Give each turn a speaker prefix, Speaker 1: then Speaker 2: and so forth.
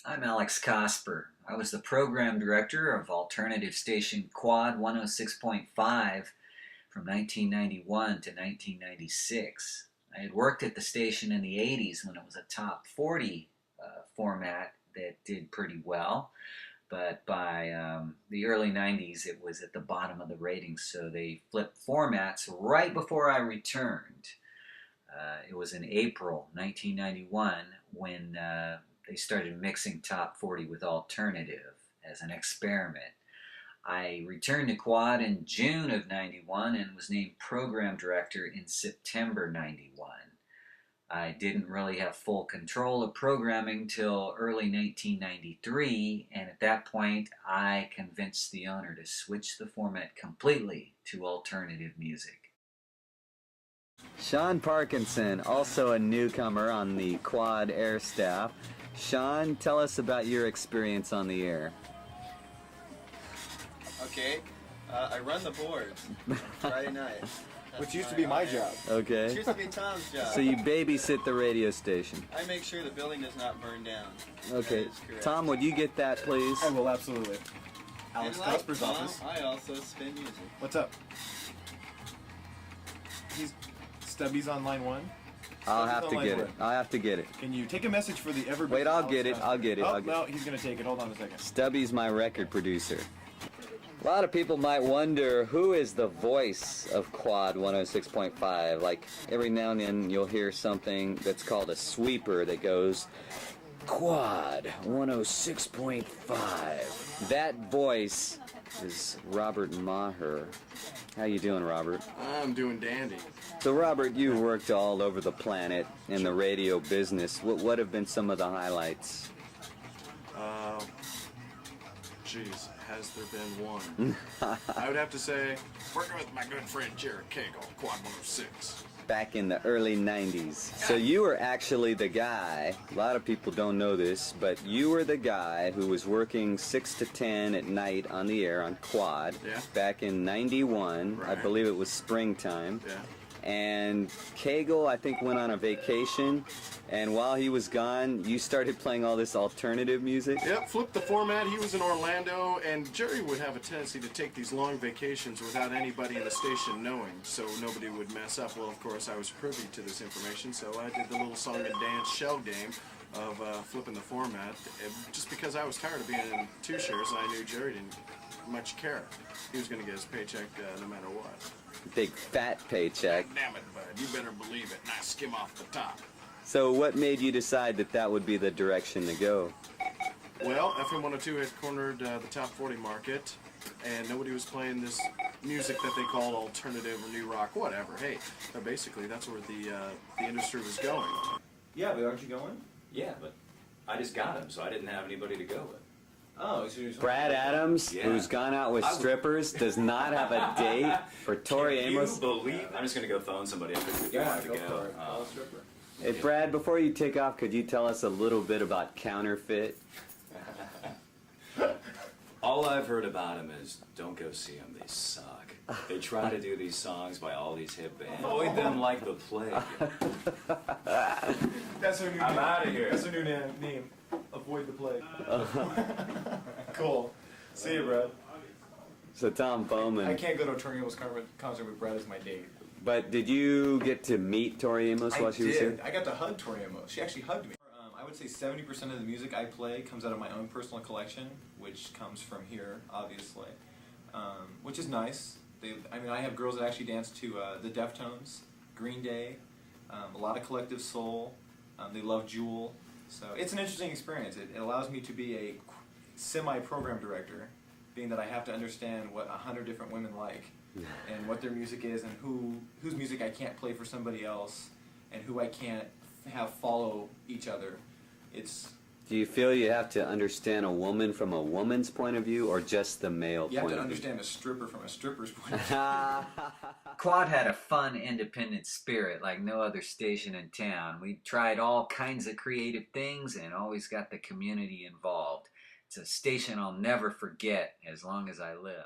Speaker 1: I'm Alex Cosper. I was the program director of alternative station KWOD 106.5 from 1991 to 1996. I had worked at the station in the 80s when it was a top 40 format that did pretty well, but by the early 90s it was at the bottom of the ratings, so they flipped formats right before I returned. It was in April 1991 when they started mixing top 40 with alternative as an experiment. I returned to KWOD in June of 91 and was named program director in September 91. I didn't really have full control of programming till early 1993, and at that point I convinced the owner to switch the format completely to alternative music.
Speaker 2: Shawn Parkinson, also a newcomer on the KWOD air staff. Shawn, tell us about your experience on the air.
Speaker 3: Okay, I run the boards Friday night.
Speaker 4: Which used to be my job.
Speaker 2: Okay.
Speaker 3: It used to be Tom's job.
Speaker 2: So you babysit the radio station.
Speaker 3: I make sure the building does not burn down.
Speaker 2: Okay.
Speaker 3: That is correct.
Speaker 2: Tom, would you get that, please?
Speaker 4: I will, absolutely. Alex
Speaker 3: And like
Speaker 4: Cosper's
Speaker 3: Tom,
Speaker 4: office.
Speaker 3: I also spin music.
Speaker 4: What's up? Stubby's on line one.
Speaker 2: I'll have to get it. I'll have to get it.
Speaker 4: Can you take a message for the ever?
Speaker 2: Wait, I'll get it. I'll get it.
Speaker 4: Oh,
Speaker 2: I'll get
Speaker 4: no,
Speaker 2: it.
Speaker 4: he's gonna take it. Hold on a second.
Speaker 2: Stubby's my record producer. A lot of people might wonder who is the voice of KWOD 106.5. Like every now and then you'll hear something that's called a sweeper that goes KWOD 106.5. That voice is Robert Maher. How you doing, Robert?
Speaker 5: I'm doing dandy.
Speaker 2: So Robert, you worked all over the planet in the radio business. What have been some of the highlights?
Speaker 5: Geez, has there been one? I would have to say, working with my good friend Jared Cagle, Quad 106.
Speaker 2: Back in the early 90s. So you were actually the guy, a lot of people don't know this, but you were the guy who was working 6 to 10 at night on the air on KWOD back in 91.
Speaker 5: Right.
Speaker 2: I believe it was springtime.
Speaker 5: Yeah.
Speaker 2: And Cagle, I think, went on a vacation, and while he was gone, you started playing all this alternative music?
Speaker 5: Yep, flipped the format. He was in Orlando, and Jerry would have a tendency to take these long vacations without anybody in the station knowing, so nobody would mess up. Well, of course, I was privy to this information, so I did the little song and dance shell game of flipping the format, just because I was tired of being in two shares, and I knew Jerry didn't much care. He was going to get his paycheck no matter what.
Speaker 2: Big fat paycheck.
Speaker 5: Damn it, bud. You better believe it, and I skim off the top.
Speaker 2: So what made you decide that that would be the direction to go?
Speaker 5: Well, FM 102 had cornered the top 40 market, and nobody was playing this music that they called alternative or new rock, whatever. Hey, basically that's where the industry was going.
Speaker 4: Yeah, but aren't you going?
Speaker 6: Yeah, but I just got him, so I didn't have anybody to go with.
Speaker 4: Oh, so you're
Speaker 2: Brad Adams,
Speaker 6: Yeah.
Speaker 2: who's gone out with strippers, does not have a date for Tori
Speaker 6: Can
Speaker 2: Amos.
Speaker 6: you believe? I'm just gonna go phone somebody up if you want to
Speaker 4: go for it.
Speaker 6: go.
Speaker 4: Stripper.
Speaker 2: Hey, Brad, before you take off, could you tell us a little bit about Counterfeit?
Speaker 6: All I've heard about them is don't go see them. They suck. They try to do these songs by all these hip bands. Avoid them like the plague.
Speaker 4: That's our new
Speaker 6: I'm
Speaker 4: name.
Speaker 6: outta here.
Speaker 4: That's our new name. Avoid the plague. Cool. See you, Brad.
Speaker 2: So Tom
Speaker 4: I
Speaker 2: Boman.
Speaker 4: can't go to a Tori Amos concert with Brad as my date.
Speaker 2: But did you get to meet Tori Amos while she was here?
Speaker 4: I got to hug Tori Amos. She actually hugged me. I would say 70% of the music I play comes out of my own personal collection, which comes from here, obviously, which is nice. I have girls that actually dance to the Deftones, Green Day, a lot of Collective Soul. They love Jewel. So it's an interesting experience. It allows me to be a semi-program director, being that I have to understand what 100 different women like and what their music is and whose music I can't play for somebody else and who I can't have follow each other.
Speaker 2: Do you feel you have to understand a woman from a woman's point of view or just the male
Speaker 4: You have
Speaker 2: point
Speaker 4: to
Speaker 2: of view?
Speaker 4: understand a stripper from a stripper's point of view.
Speaker 1: KWOD had a fun, independent spirit like no other station in town. We tried all kinds of creative things and always got the community involved. It's a station I'll never forget as long as I live.